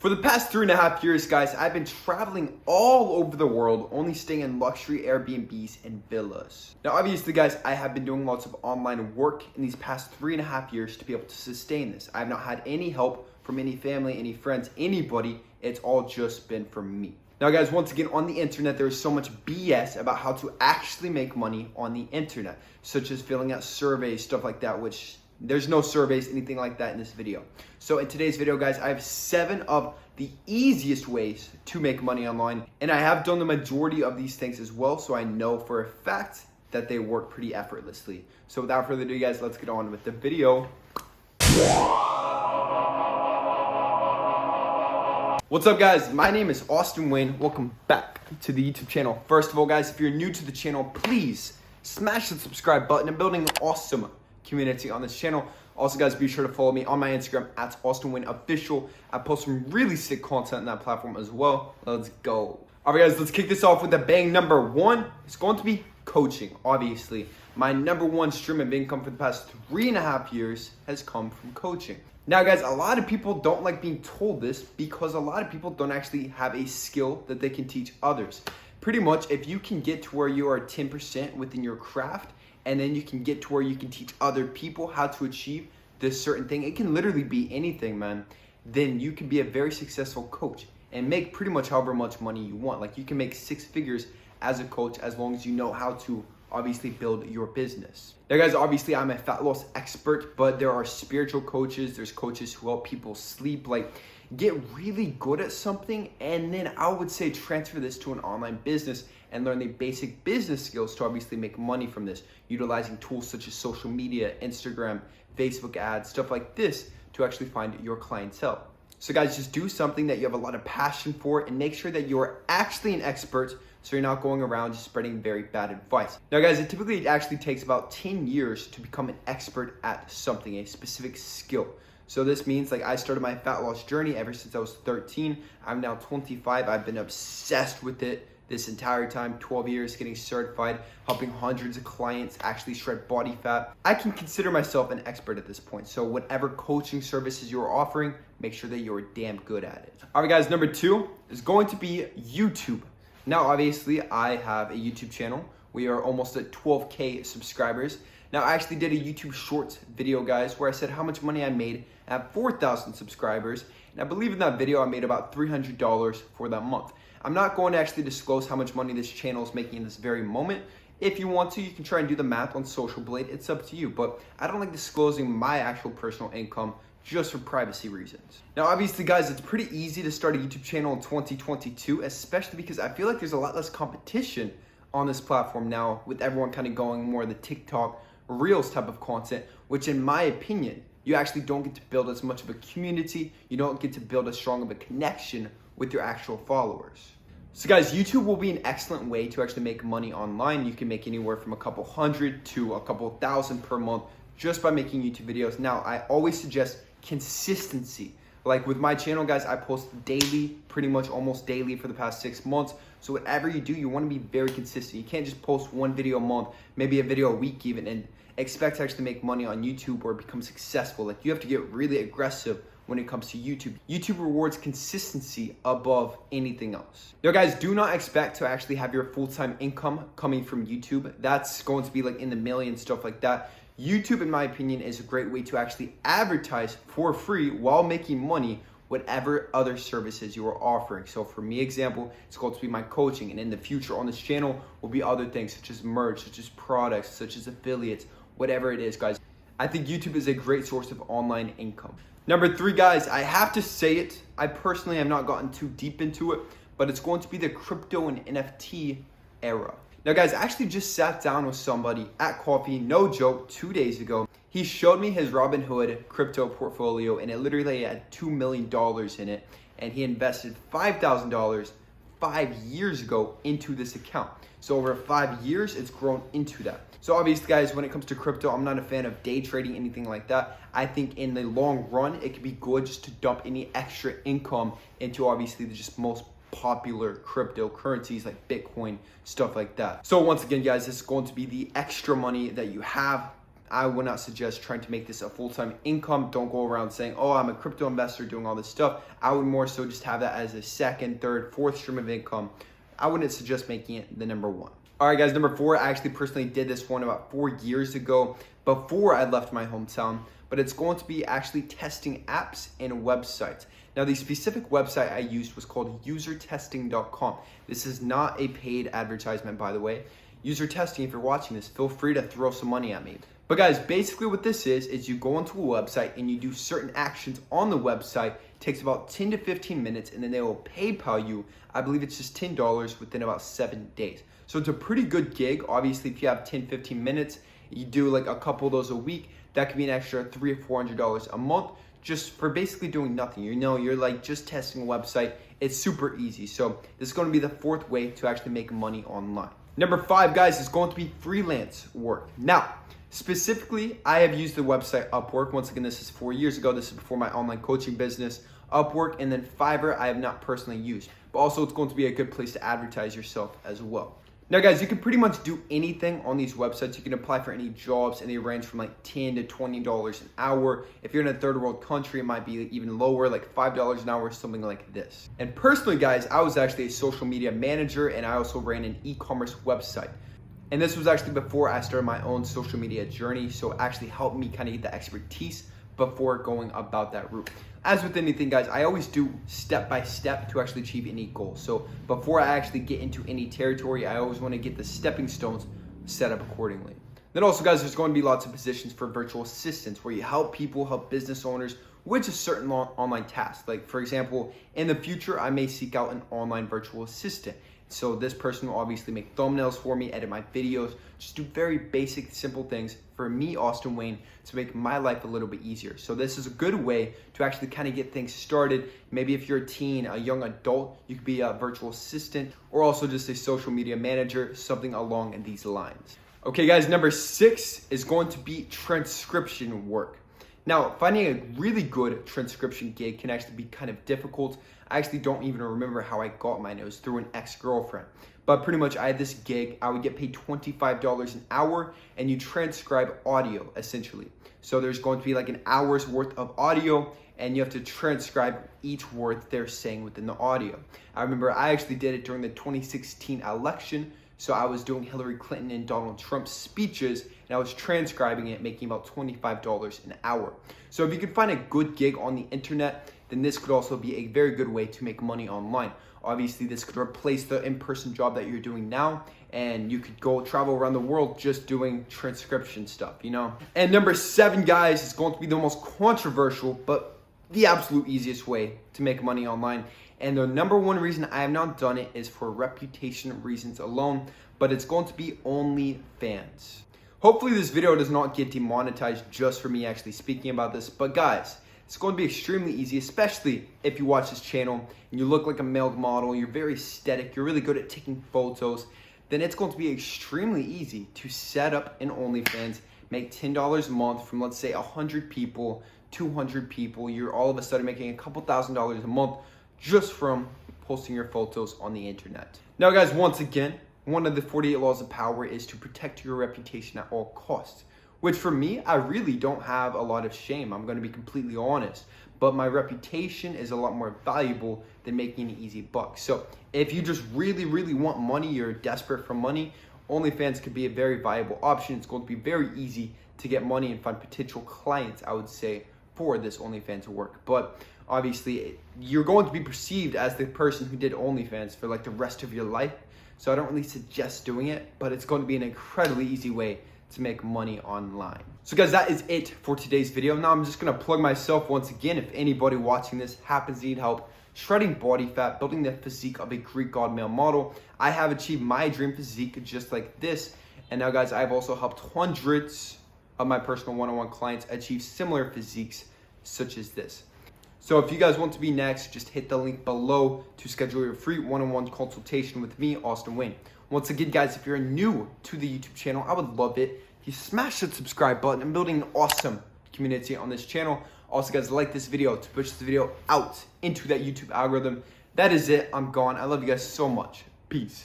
For the past 3.5 years, guys, I've been traveling all over the world, only staying in luxury Airbnbs and villas. Now, obviously, guys, I have been doing lots of online work in these past 3.5 years to be able to sustain this. I have not had any help from any family, any friends, anybody. It's all just been from me. Now, guys, once again, on the internet, there is so much BS about how to actually make money on the internet, such as filling out surveys, stuff like that, which there's no surveys, anything like that in this video. So in today's video, guys, I have 7 of the easiest ways to make money online. And I have done the majority of these things as well, so I know for a fact that they work pretty effortlessly. So without further ado, guys, let's get on with the video. What's up, guys? My name is Austin Wayne. Welcome back to the YouTube channel. First of all, guys, if you're new to the channel, please smash the subscribe button. I'm building an awesome community on this channel. Also, guys, be sure to follow me on my Instagram at AustinWayneOfficial. I post some really sick content on that platform as well. Let's go. All right, guys, let's kick this off with a bang. Number 1 is going to be coaching. Obviously, my number 1 stream of income for the past 3.5 years has come from coaching. Now, guys, a lot of people don't like being told this because a lot of people don't actually have a skill that they can teach others. Pretty much, if you can get to where you are 10% within your craft, and then you can get to where you can teach other people how to achieve this certain thing, it can literally be anything, man, then you can be a very successful coach and make pretty much however much money you want. Like, you can make 6 figures as a coach as long as you know how to obviously build your business. Now, guys, obviously I'm a fat loss expert, but there are spiritual coaches, there's coaches who help people sleep, like get really good at something, and then I would say transfer this to an online business and learn the basic business skills to obviously make money from this, utilizing tools such as social media, Instagram, Facebook ads, stuff like this to actually find your clientele. So, guys, just do something that you have a lot of passion for and make sure that you're actually an expert so you're not going around just spreading very bad advice. Now, guys, it actually takes about 10 years to become an expert at something, a specific skill. So this means, like, I started my fat loss journey ever since I was 13. I'm now 25. I've been obsessed with it this entire time, 12 years getting certified, helping hundreds of clients actually shred body fat. I can consider myself an expert at this point. So whatever coaching services you're offering, make sure that you're damn good at it. All right, guys, number 2 is going to be YouTube. Now, obviously, I have a YouTube channel. We are almost at 12K subscribers. Now, I actually did a YouTube Shorts video, guys, where I said how much money I made at 4,000 subscribers. And I believe in that video, I made about $300 for that month. I'm not going to actually disclose how much money this channel is making in this very moment. If you want to, you can try and do the math on Social Blade. It's up to you, but I don't like disclosing my actual personal income just for privacy reasons. Now, obviously, guys, it's pretty easy to start a YouTube channel in 2022, especially because I feel like there's a lot less competition on this platform now, with everyone kind of going more the TikTok Reels type of content, which in my opinion, you actually don't get to build as much of a community. You don't get to build as strong of a connection with your actual followers. So, guys, YouTube will be an excellent way to actually make money online. You can make anywhere from a couple hundred to a couple thousand per month just by making YouTube videos. Now, I always suggest consistency. Like with my channel, guys, I post daily, pretty much almost daily for the past 6 months. So whatever you do, you want to be very consistent. You can't just post 1 video a month, maybe a video a week even, and expect to actually make money on YouTube or become successful. Like, you have to get really aggressive when it comes to YouTube. YouTube rewards consistency above anything else. Now, guys, do not expect to actually have your full-time income coming from YouTube. That's going to be like in the millions, stuff like that. YouTube, in my opinion, is a great way to actually advertise for free while making money whatever other services you are offering. So for me, example, it's going to be my coaching, and in the future on this channel will be other things such as merch, such as products, such as affiliates, whatever it is, guys. I think YouTube is a great source of online income. Number 3, guys, I have to say it. I personally have not gotten too deep into it, but it's going to be the crypto and NFT era. Now, guys, I actually just sat down with somebody at coffee, no joke, 2 days ago. He showed me his Robinhood crypto portfolio, and it literally had $2 million in it, and he invested $5,000 5 years ago into this account. So over 5 years, it's grown into that. So obviously, guys, when it comes to crypto, I'm not a fan of day trading, anything like that. I think in the long run, it could be good just to dump any extra income into obviously the just most popular cryptocurrencies like Bitcoin, stuff like that. So once again, guys, this is going to be the extra money that you have I would not suggest trying to make this a full-time income. Don't go around saying, oh, I'm a crypto investor doing all this stuff. I would more so just have that as a second, third, fourth stream of income. I wouldn't suggest making it the number one. All right, guys, number 4, I actually personally did this one about 4 years ago before I left my hometown, but it's going to be actually testing apps and websites. Now, the specific website I used was called usertesting.com. This is not a paid advertisement, by the way. User testing, if you're watching this, feel free to throw some money at me. But guys, basically what this is you go onto a website and you do certain actions on the website. It takes about 10 to 15 minutes, and then they will PayPal you. I believe it's just $10 within about 7 days. So it's a pretty good gig. Obviously, if you have 10, 15 minutes, you do like a couple of those a week, that could be an extra $300 or $400 a month just for basically doing nothing. You know, you're like just testing a website. It's super easy. So this is going to be the 4th way to actually make money online. Number 5, guys, is going to be freelance work. Now, specifically, I have used the website Upwork. Once again, this is 4 years ago. This is before my online coaching business. Upwork and then Fiverr, I have not personally used. But also, it's going to be a good place to advertise yourself as well. Now, guys, you can pretty much do anything on these websites. You can apply for any jobs, and they range from like $10 to $20 an hour. If you're in a third world country, it might be even lower, like $5 an hour, something like this. And personally, guys, I was actually a social media manager, and I also ran an e-commerce website. And this was actually before I started my own social media journey, so it actually helped me kind of get the expertise before going about that route. As with anything, guys, I always do step by step to actually achieve any goal. So before I actually get into any territory, I always want to get the stepping stones set up accordingly. Then also, guys, there's going to be lots of positions for virtual assistants where you help people, help business owners with a certain online task. Like, for example, in the future, I may seek out an online virtual assistant. So this person will obviously make thumbnails for me, edit my videos, just do very basic, simple things for me, Austin Wayne, to make my life a little bit easier. So this is a good way to actually kind of get things started. Maybe if you're a teen, a young adult, you could be a virtual assistant or also just a social media manager, something along these lines. Okay, guys, number 6 is going to be transcription work. Now, finding a really good transcription gig can actually be kind of difficult. I actually don't even remember how I got mine. It was through an ex-girlfriend. But pretty much I had this gig. I would get paid $25 an hour, and you transcribe audio, essentially. So there's going to be like an hour's worth of audio, and you have to transcribe each word they're saying within the audio. I remember I actually did it during the 2016 election. So I was doing Hillary Clinton and Donald Trump's speeches, and I was transcribing it, making about $25 an hour. So if you could find a good gig on the internet, then this could also be a very good way to make money online. Obviously, this could replace the in-person job that you're doing now, and you could go travel around the world just doing transcription stuff, you know? And number 7, guys, is going to be the most controversial, but the absolute easiest way to make money online. And the number 1 reason I have not done it is for reputation reasons alone, but it's going to be OnlyFans. Hopefully this video does not get demonetized just for me actually speaking about this, but guys, it's going to be extremely easy, especially if you watch this channel and you look like a male model, you're very aesthetic, you're really good at taking photos, then it's going to be extremely easy to set up an OnlyFans, make $10 a month from, let's say, 100 people, 200 people. You're all of a sudden making a couple $1,000s a month just from posting your photos on the internet. Now, guys, once again, one of the 48 laws of power is to protect your reputation at all costs, which for me, I really don't have a lot of shame. I'm going to be completely honest, but my reputation is a lot more valuable than making an easy buck. So if you just really, really want money, you're desperate for money, OnlyFans could be a very viable option. It's going to be very easy to get money and find potential clients, I would say, for this OnlyFans work. But obviously, you're going to be perceived as the person who did OnlyFans for like the rest of your life. So I don't really suggest doing it, but it's going to be an incredibly easy way to make money online. So guys, that is it for today's video. Now I'm just gonna plug myself once again. If anybody watching this happens to need help shredding body fat, building the physique of a Greek god male model, I have achieved my dream physique just like this. And now guys, I've also helped hundreds of my personal one-on-one clients achieve similar physiques such as this. So if you guys want to be next, just hit the link below to schedule your free one-on-one consultation with me, Austin Wayne. Once again, guys, if you're new to the YouTube channel, I would love it if you smash that subscribe button. I'm building an awesome community on this channel. Also, guys, like this video to push this video out into that YouTube algorithm. That is it. I'm gone. I love you guys so much. Peace.